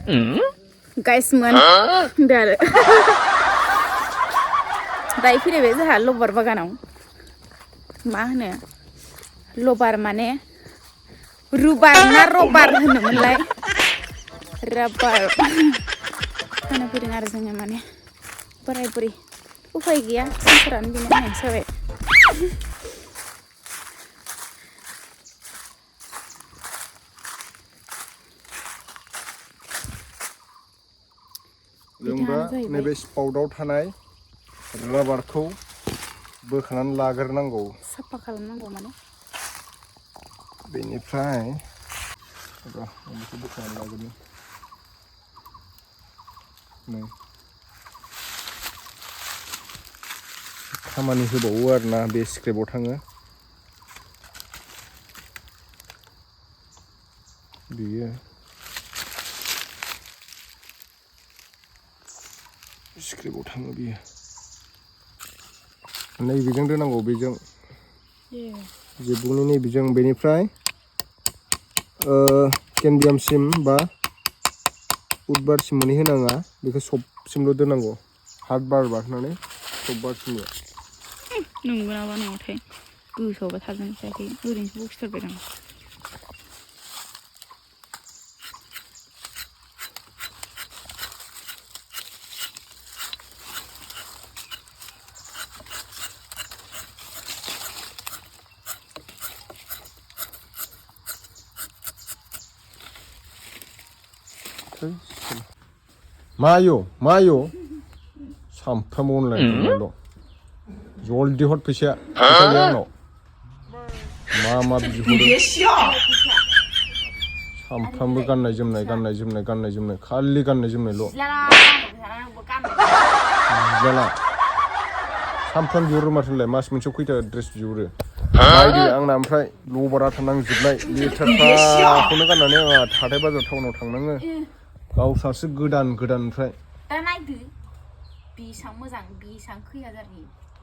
गाइसमोन दे आरो दायो फैलायबाय जोंहा लबार बागानाव मा होनो लबार माने रुबार ना रबार होनोमोनलाय राबार खानो फैदों आरो जोङो माने बोराय बुरै उफाय गैया संसारानो बेनो होननाय जाबाय जों दा नैबे स्पाउटआव थानाय राबारखौ बोखानानै लाग्रोनांगौ साफा खालामनांगौ माने बेनिफ्राय बेखौ बोखानानै लाग्रोनो नै खामानि होबावो आरोना बे स्क्रेपआव थाङो बेयो स्क्रेपआव थाङो बियो नैबेजों दोनांगौ बेजों जेबुंनि नैबेजों बेनिफ्राय केनबियामसिम बा बुधबारसिम मोनहैहोनाङा बेखौ सबसिमल' दोनांगौ हाट बार बारनानै सबबारसिमल' नंगौनाबा न'आवथाय गोसोआवबा थागोन जायाखै ओरैनोसो बखिथारबाय आं मायो सामफ्रामबो अनलाइन जल्दि हर फैसा गैया आंनाव मा बिहरो सामफ्रामबो गाननाय जोमनाय खालि गाननाय जोमनायल' जाला सामफ्राम बिहरो माथोलाय मास मोनसेयाव खैथा ड्रेस बिहरो नायदो आंना ओमफ्राय लबारा थानांजोबनाय लेथ्राखौनो गाननानै आंहा हाथाय बाजार टाउनाव थांनाङो गावस्रासो गोदान ओमफ्राय दा नायदो बेसेबां मोजां बेसेबां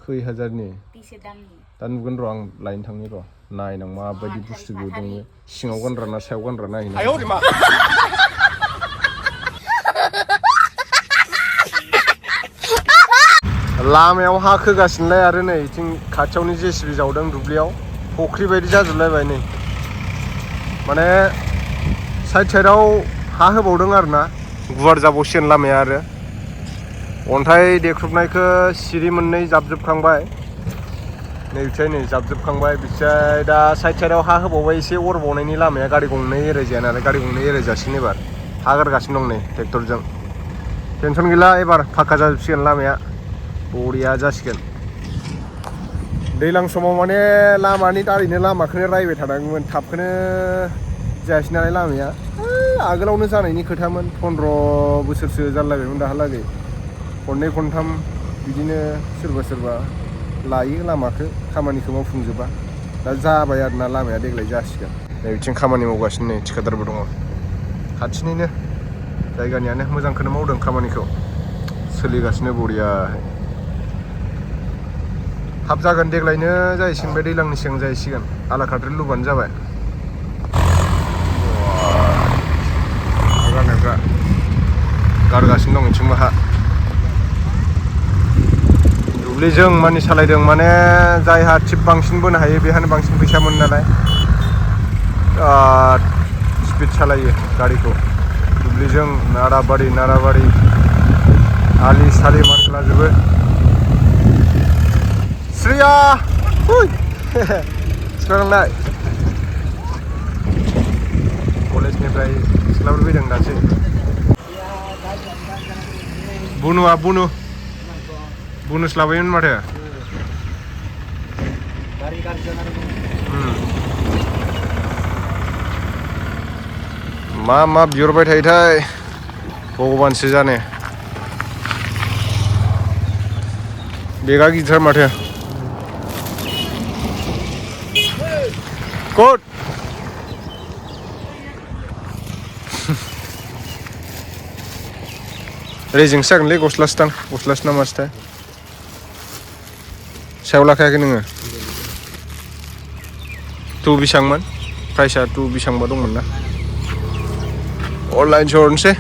खै हाजारनि बेसे दामनि दा नुगोन र' आं लायनो थांनि र' नायनां माबायदि बुस्थु दङ सिङाव गानग्रा ना सायाव गानग्रा नायहैनो लामायाव हा खोगासिनोलाय आरो नै बिथिं खाथियावनो जेसिबि जावदों दुब्लियाव फुख्रि बायदि जाजोबलायबाय नै माने साइडआव हा होबावदों आरो ना गुवार जाबावसिगोन लामाया आरो अन्थाइ देख्रुबनायखौ सिरि मोननै जाबजोबखांबाय नैथिहाय नै जाबजोबखांबाय बिथिंजाय दा साइडआव हा होबावबाय एसे अरबावनायनि लामाया गारि गंनै एरायजाया नालाय गारि गंनै एरायजासिगोन एबार हा गारगासिनो दं नै ट्रेक्टरजों टेनसन गैला एबार फाक्का जाजोबसिगोन लामाया बरिया जासिगोन दैज्लां समाव माने लामानि दारैनो लामाखौनो रायबाय थानांगौमोन थाबखौनो जायासै नालाय लामाया आगोलावनो जानायनि खोथामोन 15 बोसोरसो जालायबायमोन दाहालागै खननै खनथाम बिदिनो सोरबा लायो लामाखौ खामानिखौ मावफुंजोबा दा जाबाय आरोना लामाया देग्लाय जासिगोन नै बिथिं खामानि मावगासिनो नै थिखादारबो दङ खाथिनिनो जायगानियानो मोजांखौनो मावदों खामानिखौ सोलिगासिनो बरियाहाय थाब जागोन देग्लायनो जाहैसिगोन बे दैज्लांनि सिगां जाहैसिगोन आलाखाद्रि लुबानो जाबाय गारनायफ्रा गारगासिनो दं इथिंबो हा दुब्लिजों मानि सालायदों माने जायहा टिप बांसिन बोनो हायो बेहानो बांसिन फैसा मोनो नालाय स्पिड सालायो गारिखौ दुब्लिजों नाराबारि आलि सालि मानखोलाजोबो श्रिया सिख्लानांनाय कलेजनिफ्राय सिख्लाफोर फैदों दासो बुनुस लाबोयोमोन माथो मा बिहरबाय थायोथाय भगबानसो जाने बेगा गिदिर माथो कट रेजेंसो जागोनलै गस्लासो नामासोथाय सायाव लाखायाखै नोङो बेसेबांमोन प्राइसआ बेसेबांबा दंमोन ना अनलाइनसो हरनोसै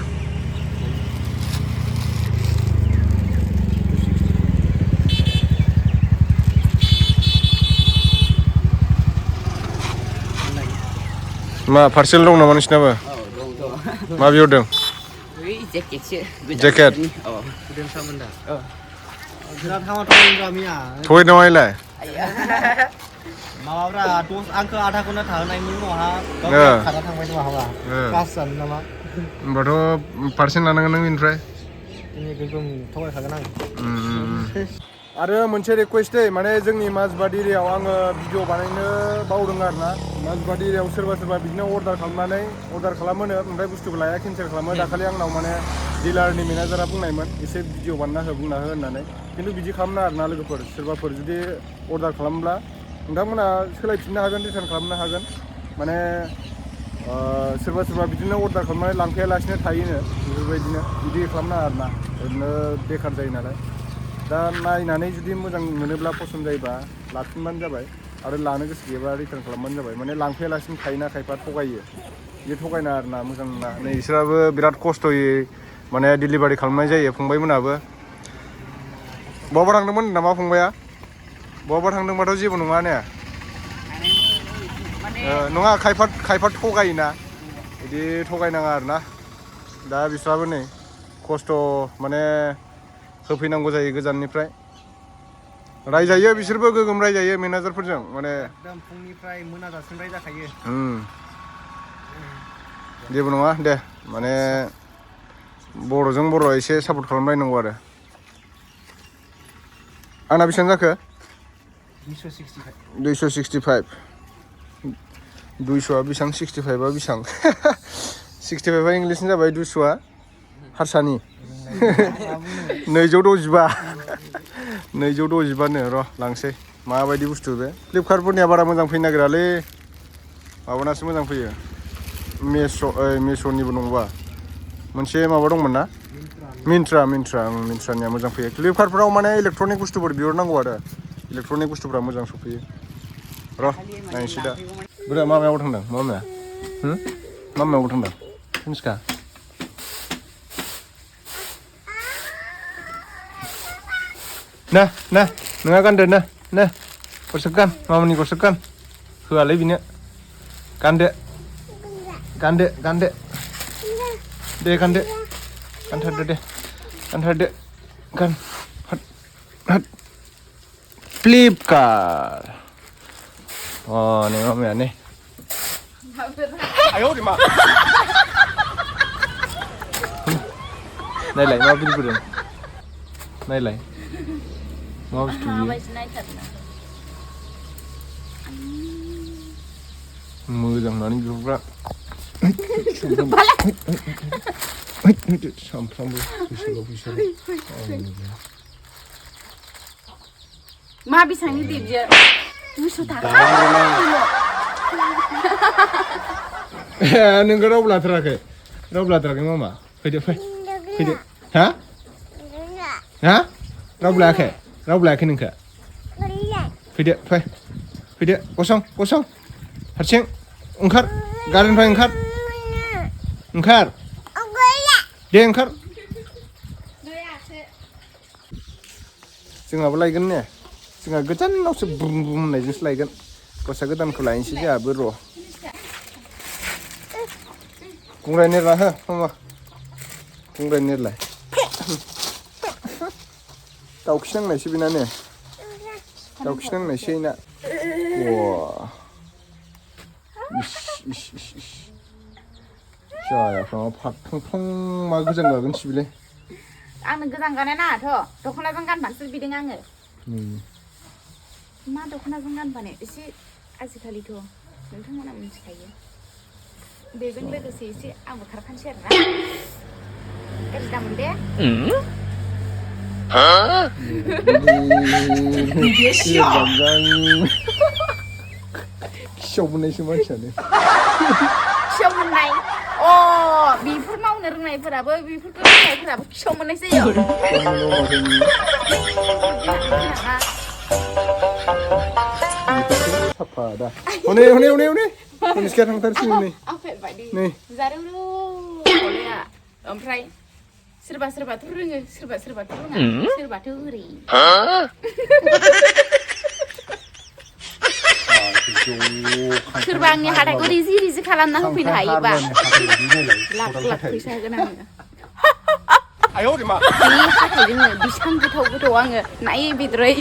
मा पार्सेल दं नामा नोंसिनाबो? माबेयाव दं? जेकेट थगाय नामालाय? माबाब्रा आंखौ आधाखौनो थाहोनायनि उनावहा खाना थांबाय नामा क्लास जानो नामा? होमबाथ' पार्सेल लानांगोन नों बेनिफ्राय एकदम थगायखागोन आं। आरो मोनसे रिकुवेस्ट दै माने जोंनि माजबाद एरियायाव आङो भिडिअ बानायनो बावदों आरो ना माजबाद एरियायाव सोरबा बिदिनो अर्डार खालामोनो ओमफ्राय बुस्थुखौ लाया केन्सेल खालामो दाखालि आंनाव माने डिलारनि मेनेजारा बुंनायमोन एसे भिडिअ बुंना हो होननानै खिन्थु बिदि खालामना आरोना लोगोफोर सोरबाफोर जुदि अर्डार खालामब्ला नोंथांमोना सोलायफिननो हागोन रिटार्न खालामनो हागोन माने सोरबा बिदिनो अर्डार खालामनानै लांफैयालासिनो थायोनो बेफोरबायदिनो बिदि खालामनाङा आरोना ओरैनो बेखार जायो नालाय दा नायनानै जुदि मोजां मोनोब्ला पसन्द जायोबा लाफिनबानो जाबाय आरो लानो गोसो गैयाबा रिटार्न खालामबानो जाबाय माने लांफैयालासिनो थायोना खायफा थगायो बे थगायना आरोना मोजां नङा नै बिसोराबो बिराद खस्थ'यै माने डिलिभारि खालामनाय जायो फंबायमोनाबो बहाबा थांदोंमोन नामा फंबाया बहाबा थांदोंबाथ' जेबो नङा ने नङा खायफा थगायोना बिदि थगायनाङा आरोना दा बिस्राबो नै खस्थ' माने होफैनांगौ जायो गोजाननिफ्राय रायजायो बिसोरबो गोगोम रायजायो मेनेजारफोरजों माने एकदम फुंनिफ्राय मोनाजासिम रायजाखायो जेबो नङा दे माने बर'जों बर' एसे सापर्ट खालामलायनांगौ आरो आंना बेसेबां जाखो 265 200आ बेसेबां 65आ बेसेबां 65आ इंलिसनि जाबाय 200आ हारसानि 265नो र' लांसै माबायदि बुस्थु बे फ्लिपकार्टफोरनिया बारा मोजां फैनो नागिरालै माबानासो मोजां फैयो मेस'निबो नंबा मोनसे माबा दंमोन ना मिन्ट्रानिया मोजां फैयो फ्लिपकार्टफोराव माने इलेक्ट्रनिक बुस्थुफोर बिहरनांगौ आरो इलेक्ट्रनिक बुस्थुफ्रा मोजां सफैयो र' नायनोसै दा बुरजा मामायाव थांदों मामायाव थांदों मिन्थिखा ना नोंहा गानदो ना गरसेक गान मामानि गरसेक गान होआलै बिनो गानदो दे गानथारदो गान हाट फ्लिपकार्ट नै मामाया नै नायलाय मा बिलबोदों नायलाय मा बुस्थु बियो मोजां होननानै बिहरग्रा सामफ्रामबो फैसा मा बेसेबांनि दे बियो 200 थाखा नोंखौ रावबो लाथाराखै मामा फैदो हा रावबो लायाखै नोंखौ फैदो गसं हारसिं ओंखार गारिनिफ्राय ओंखार दे ओंखार जोंहाबो लायगोन ने जोंहा गोजानावसो बुम होननायजोंसो लायगोन गस्ला गोदानखौ लायनोसै जोंहाबो र' गुंग्राय नेरला हो मामा गुंग्राय नेरलाय दाउखि नांनायसो बेना ने दाउखि नांनायसो ना जायाफ्रा फाथं मा गोजान गागोन सिबिलाय आंनो गोजान गानाय नाङाथ' दख'नाजों गानबानोसो बिदों आङो मा दख'नाजों गानबानो एसे आजिखालिथ' नोंथांमोना मिथिखायो बेजों लोगोसे एसे आंबो खारफानोसै आरोना गाज्रि दामोन दे खिसाव मोननायसो मानसियानो खिसाव मोननाय बेफोर मावनो रोंनायफोराबो बेफोरखौ रोंनायफोराबो खिसाव मोननाय जायो साफा दा हनै मिथिखाया थांथारसिगोन नै ओमफ्राय सोरबाथ' रोङो सोरबाथ' रोङा सोरबाथ' ओरै सोरबा आंनि हाथाइखौ रिजि रिजि खालामना होफैनो हायोबा लाख लाख फैसा होगोन आङो बे हाथाइजोंनो बेसेबां गोथाव गोथाव आङो नायै बेद्रै